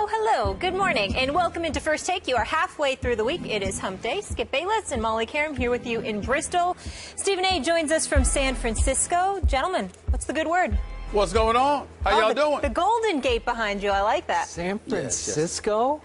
Hello, good morning, and welcome into First Take. You are halfway through the week. It is Hump Day. Skip Bayless and Molly Karam here with you in Bristol. Stephen A. joins us from San Francisco. Gentlemen, what's the good word? What's going on? How y'all doing? The Golden Gate behind you. I like that. San Francisco?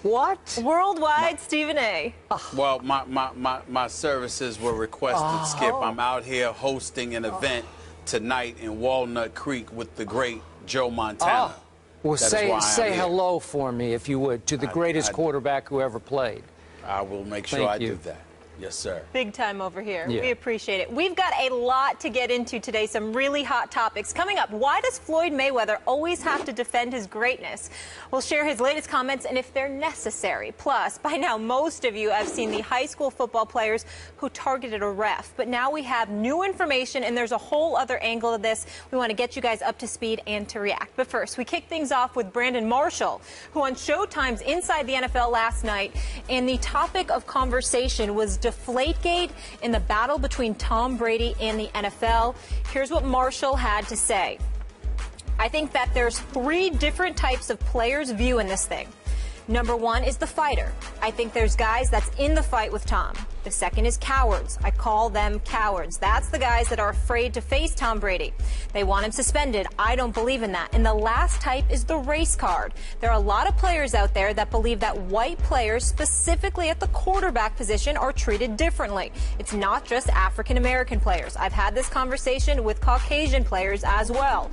What? Worldwide, Stephen A. Well, my services were requested, Skip. I'm out here hosting an event tonight in Walnut Creek with the great Joe Montana. Well, say hello for me, if you would, to the greatest quarterback who ever played. I will make sure I do that. Yes, sir. Big time over here. Yeah. We appreciate it. We've got a lot to get into today, some really hot topics. Coming up, why does Floyd Mayweather always have to defend his greatness? We'll share his latest comments and if they're necessary. Plus, by now, most of you have seen the high school football players who targeted a ref. But now we have new information, and there's a whole other angle of this. We want to get you guys up to speed and to react. But first, we kick things off with Brandon Marshall, who on Showtime's Inside the NFL last night, and the topic of conversation was Deflategate in the battle between Tom Brady and the NFL. Here's what Marshall had to say. I think that there's three different types of players' view in this thing. Number one is the fighter. I think there's guys that's in the fight with Tom. The second is cowards. I call them cowards. That's the guys that are afraid to face Tom Brady. They want him suspended. I don't believe in that. And the last type is the race card. There are a lot of players out there that believe that white players, specifically at the quarterback position, are treated differently. It's not just African American players. I've had this conversation with Caucasian players as well.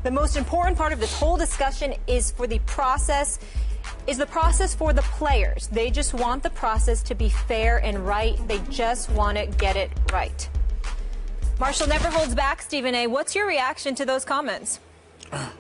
The most important part of this whole discussion is for the process for the players. They just want the process to be fair and right. They just want to get it right. Marshall never holds back, Stephen A. What's your reaction to those comments?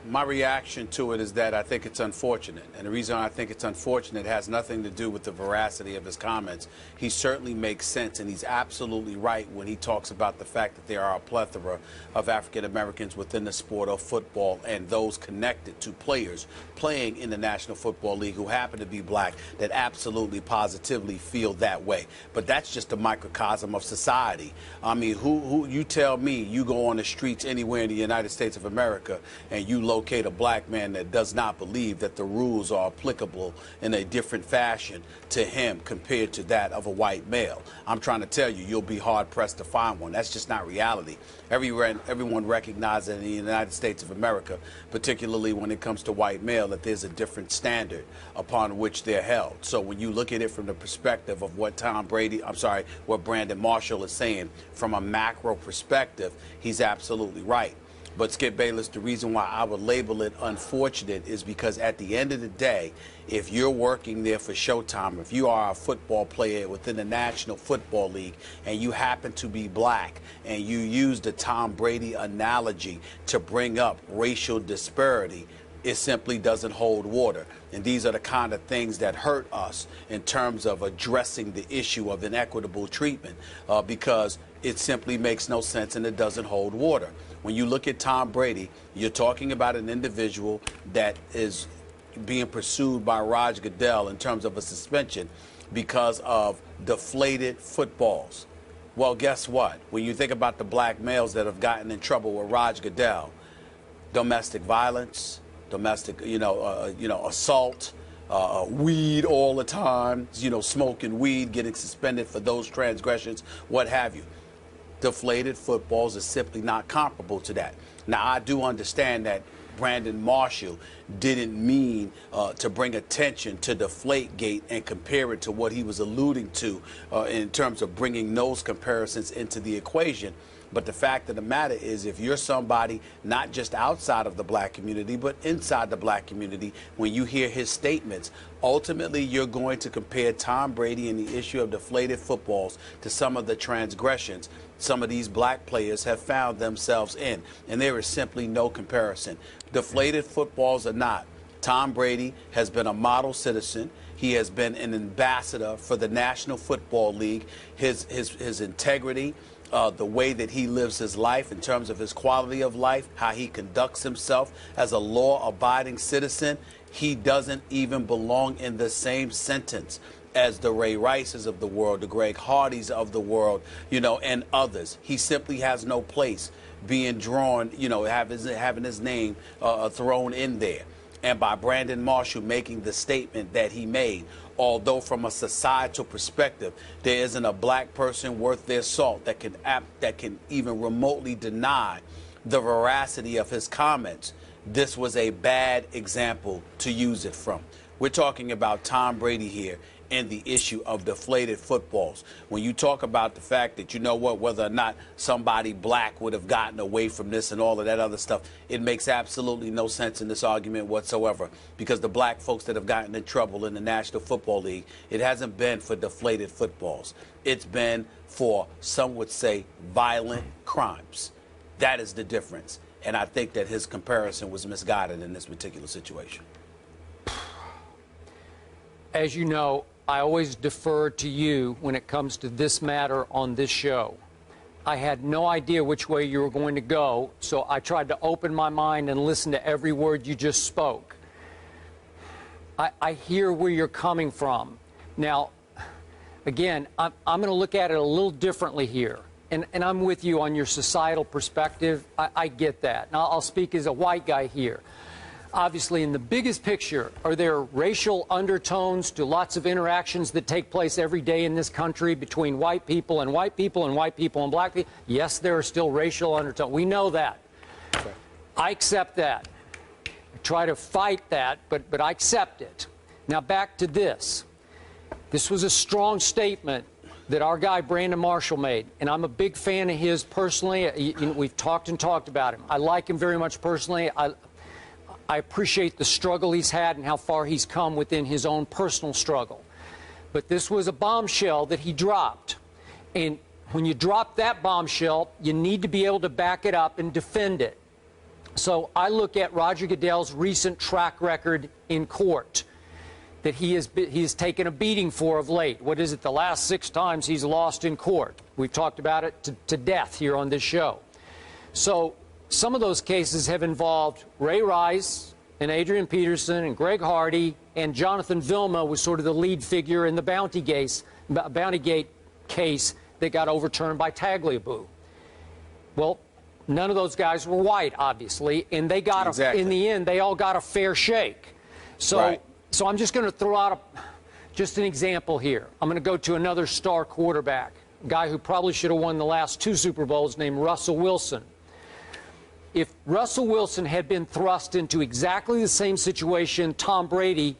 My reaction to it is that I think it's unfortunate. And the reason I think it's unfortunate has nothing to do with the veracity of his comments. He certainly makes sense, and he's absolutely right when he talks about the fact that there are a plethora of African Americans within the sport of football and those connected to players playing in the National Football League who happen to be black that absolutely positively feel that way. But that's just a microcosm of society. I mean, who you tell me you go on the streets anywhere in the United States of America and you locate a black man that does not believe that the rules are applicable in a different fashion to him compared to that of a white male. I'm trying to tell you, you'll be hard-pressed to find one. That's just not reality. Everyone recognizes in the United States of America, particularly when it comes to white male, that there's a different standard upon which they're held. So when you look at it from the perspective of what what Brandon Marshall is saying from a macro perspective, he's absolutely right. But Skip Bayless, the reason why I would label it unfortunate is because at the end of the day, if you're working there for Showtime, if you are a football player within the National Football League and you happen to be black and you use the Tom Brady analogy to bring up racial disparity, it simply doesn't hold water. And these are the kind of things that hurt us in terms of addressing the issue of inequitable treatment because it simply makes no sense and it doesn't hold water. When you look at Tom Brady, you're talking about an individual that is being pursued by Roger Goodell in terms of a suspension because of deflated footballs. Well, guess what? When you think about the black males that have gotten in trouble with Roger Goodell, domestic violence, assault, weed all the time, smoking weed, getting suspended for those transgressions, what have you. Deflated footballs is simply not comparable to that. Now, I do understand that Brandon Marshall didn't mean to bring attention to Deflategate and compare it to what he was alluding to in terms of bringing those comparisons into the equation. But the fact of the matter is, if you're somebody not just outside of the black community, but inside the black community, when you hear his statements, ultimately you're going to compare Tom Brady and the issue of deflated footballs to some of the transgressions some of these black players have found themselves in. And there is simply no comparison. Deflated footballs or not, Tom Brady has been a model citizen. He has been an ambassador for the National Football League. His integrity, the way that he lives his life in terms of his quality of life, how he conducts himself as a law-abiding citizen, he doesn't even belong in the same sentence as the Ray Rices of the world, the Greg Hardys of the world, and others. He simply has no place being drawn, having his name thrown in there. and by Brandon Marshall making the statement that he made. Although from a societal perspective, there isn't a black person worth their salt that can even remotely deny the veracity of his comments, this was a bad example to use it from. We're talking about Tom Brady here and the issue of deflated footballs. When you talk about the fact that, you know what, whether or not somebody black would have gotten away from this and all of that other stuff, it makes absolutely no sense in this argument whatsoever, because the black folks that have gotten in trouble in the National Football League, it hasn't been for deflated footballs. It's been for, some would say, violent crimes. That is the difference. And I think that his comparison was misguided in this particular situation. As you know, I always defer to you when it comes to this matter on this show. I had no idea which way you were going to go, so I tried to open my mind and listen to every word you just spoke. I hear where you're coming from. Now, again, I'm going to look at it a little differently here. And I'm with you on your societal perspective. I get that. Now, I'll speak as a white guy here. Obviously, in the biggest picture, are there racial undertones to lots of interactions that take place every day in this country between white people and white people and white people and black people? Yes, there are still racial undertones. We know that. Okay. I accept that. I try to fight that, but I accept it. Now, back to this. This was a strong statement that our guy Brandon Marshall made, and I'm a big fan of his personally. We've talked about him. I like him very much personally. I appreciate the struggle he's had and how far he's come within his own personal struggle. But this was a bombshell that he dropped. And when you drop that bombshell, you need to be able to back it up and defend it. So I look at Roger Goodell's recent track record in court that he has taken a beating for of late. What is it, the last 6 times he's lost in court? We've talked about it to death here on this show. So some of those cases have involved Ray Rice and Adrian Peterson and Greg Hardy, and Jonathan Vilma was sort of the lead figure in the Bountygate case that got overturned by Tagliabue. Well, none of those guys were white, obviously, and they got in the end, they all got a fair shake. So. Right. So I'm just going to throw out just an example here. I'm going to go to another star quarterback, a guy who probably should have won the last 2 Super Bowls, named Russell Wilson. If Russell Wilson had been thrust into exactly the same situation Tom Brady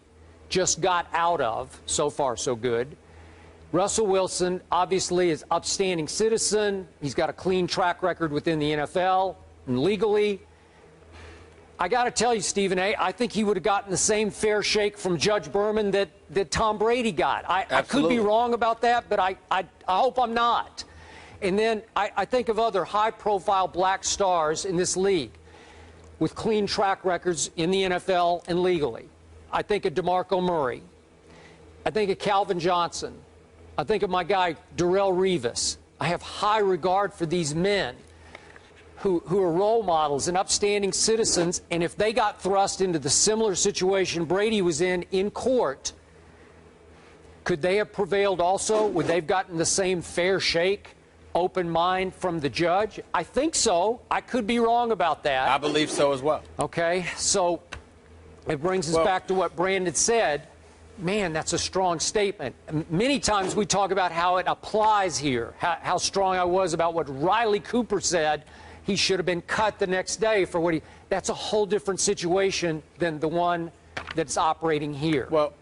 just got out of, so far so good, Russell Wilson obviously is an upstanding citizen. He's got a clean track record within the NFL and legally. I got to tell you, Stephen A., I think he would have gotten the same fair shake from Judge Berman that Tom Brady got. I could be wrong about that, but I hope I'm not. And then I think of other high-profile black stars in this league with clean track records in the NFL and legally. I think of DeMarco Murray. I think of Calvin Johnson. I think of my guy, Darrelle Revis. I have high regard for these men who are role models and upstanding citizens, and if they got thrust into the similar situation Brady was in court, could they have prevailed also? Would they have gotten the same fair shake, open mind from the judge? I think so. I could be wrong about that. I believe so as well. Okay, so it brings us back to what Brandon said. Man, that's a strong statement. Many times we talk about how it applies here, how strong I was about what Riley Cooper said. He should have been cut the next day for what he... That's a whole different situation than the one that's operating here. Well,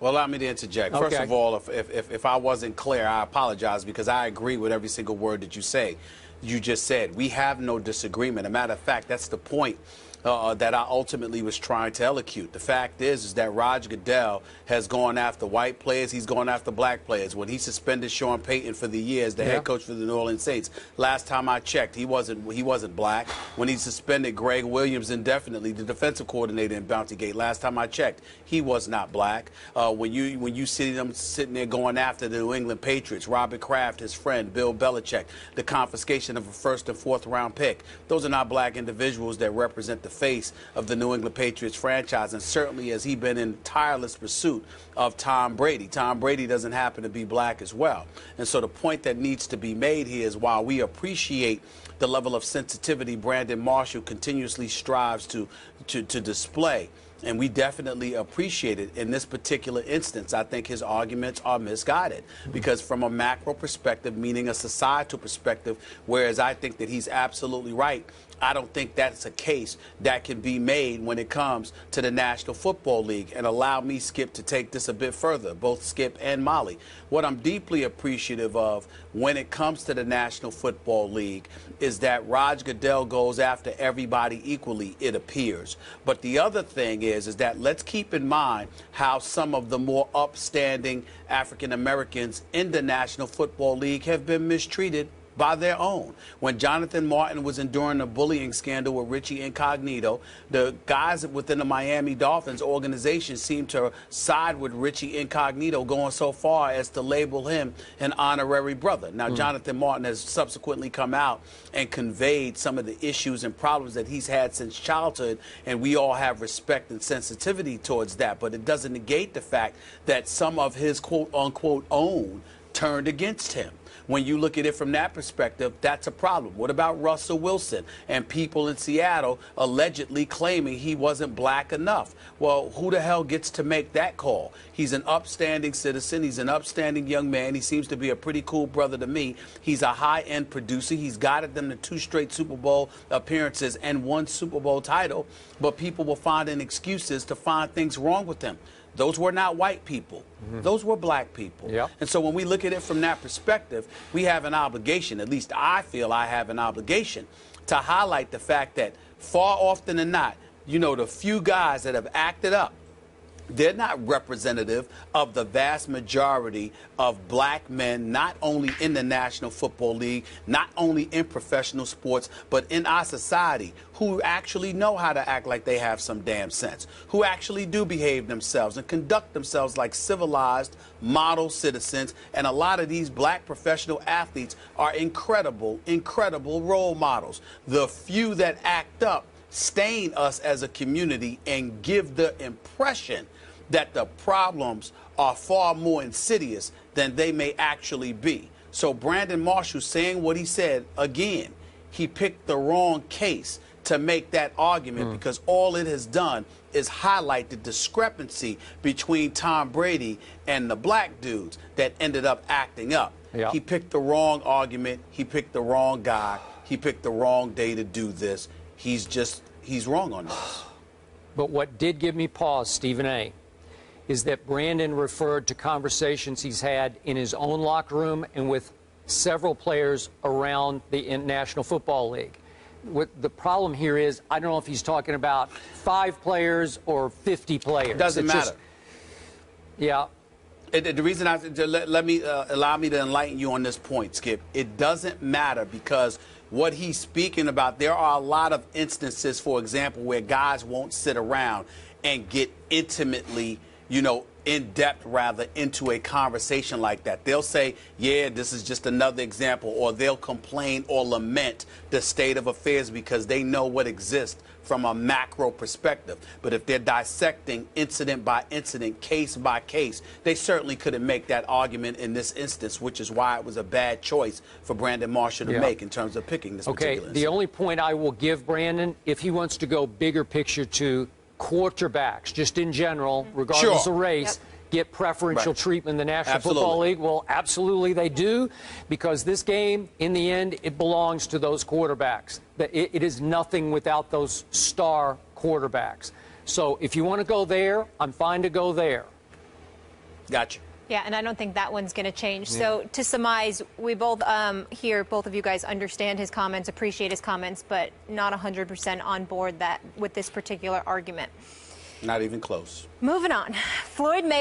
allow me to interject. Okay. First of all, if I wasn't clear, I apologize, because I agree with every single word that you just said. We have no disagreement. As a matter of fact, that's the point that I ultimately was trying to elocute. The fact is that Roger Goodell has gone after white players. He's gone after black players. When he suspended Sean Payton for the year as the head coach for the New Orleans Saints, last time I checked, he wasn't black. When he suspended Greg Williams indefinitely, the defensive coordinator in Bountygate, last time I checked, he was not black. When you see them sitting there going after the New England Patriots, Robert Kraft, his friend, Bill Belichick, the confiscation of a 1st and 4th round pick, those are not black individuals that represent the face of the New England Patriots franchise, and certainly has he been in tireless pursuit of Tom Brady. Tom Brady doesn't happen to be black as well. And so the point that needs to be made here is, while we appreciate the level of sensitivity Brandon Marshall continuously strives to display, and we definitely appreciate it, in this particular instance, I think his arguments are misguided. Because from a macro perspective, meaning a societal perspective, whereas I think that he's absolutely right, I don't think that's a case that can be made when it comes to the National Football League. And allow me, Skip, to take this a bit further, both Skip and Molly. What I'm deeply appreciative of when it comes to the National Football League is that Roger Goodell goes after everybody equally, it appears. But the other thing is that let's keep in mind how some of the more upstanding African Americans in the National Football League have been mistreated by their own. When Jonathan Martin was enduring a bullying scandal with Richie Incognito, the guys within the Miami Dolphins organization seemed to side with Richie Incognito, going so far as to label him an honorary brother. Now, Jonathan Martin has subsequently come out and conveyed some of the issues and problems that he's had since childhood, and we all have respect and sensitivity towards that. But it doesn't negate the fact that some of his quote-unquote own turned against him. When you look at it from that perspective, that's a problem. What about Russell Wilson and people in Seattle allegedly claiming he wasn't black enough? Well, who the hell gets to make that call? He's an upstanding citizen. He's an upstanding young man. He seems to be a pretty cool brother to me. He's a high-end producer. He's guided them to 2 straight Super Bowl appearances and 1 Super Bowl title. But people will find excuses to find things wrong with him. Those were not white people. Those were black people. Yep. And so when we look at it from that perspective, we have an obligation, at least I feel I have an obligation, to highlight the fact that far often than not, you know, the few guys that have acted up, they're not representative of the vast majority of black men, not only in the National Football League, not only in professional sports, but in our society, who actually know how to act like they have some damn sense, who actually do behave themselves and conduct themselves like civilized, model citizens. And a lot of these black professional athletes are incredible, incredible role models. The few that act up stain us as a community and give the impression that the problems are far more insidious than they may actually be. So Brandon Marshall saying what he said, again, he picked the wrong case to make that argument, because all it has done is highlight the discrepancy between Tom Brady and the black dudes that ended up acting up. Yeah. He picked the wrong argument. He picked the wrong guy. He picked the wrong day to do this. He's wrong on this. But what did give me pause, Stephen A., is that Brandon referred to conversations he's had in his own locker room and with several players around the National Football League. What the problem here is, I don't know if he's talking about 5 players or 50 players. Doesn't matter. Yeah. The reason allow me to enlighten you on this point, Skip. It doesn't matter, because what he's speaking about, there are a lot of instances, for example, where guys won't sit around and get intimately, you know, in depth rather, into a conversation like that. They'll say, yeah, this is just another example, or they'll complain or lament the state of affairs because they know what exists from a macro perspective. But if they're dissecting incident by incident, case by case, they certainly couldn't make that argument in this instance, which is why it was a bad choice for Brandon Marshall to make in terms of picking this particular instance. The only point I will give Brandon, if he wants to go bigger picture to quarterbacks, just in general, regardless of race, get preferential treatment in the National Football League. Well, absolutely they do, because this game, in the end, it belongs to those quarterbacks. It is nothing without those star quarterbacks. So if you want to go there, I'm fine to go there. Gotcha. Yeah, and I don't think that one's going to change. So to surmise, we both here, both of you guys understand his comments, appreciate his comments, but not 100% on board with this particular argument. Not even close. Moving on. Floyd Mayweather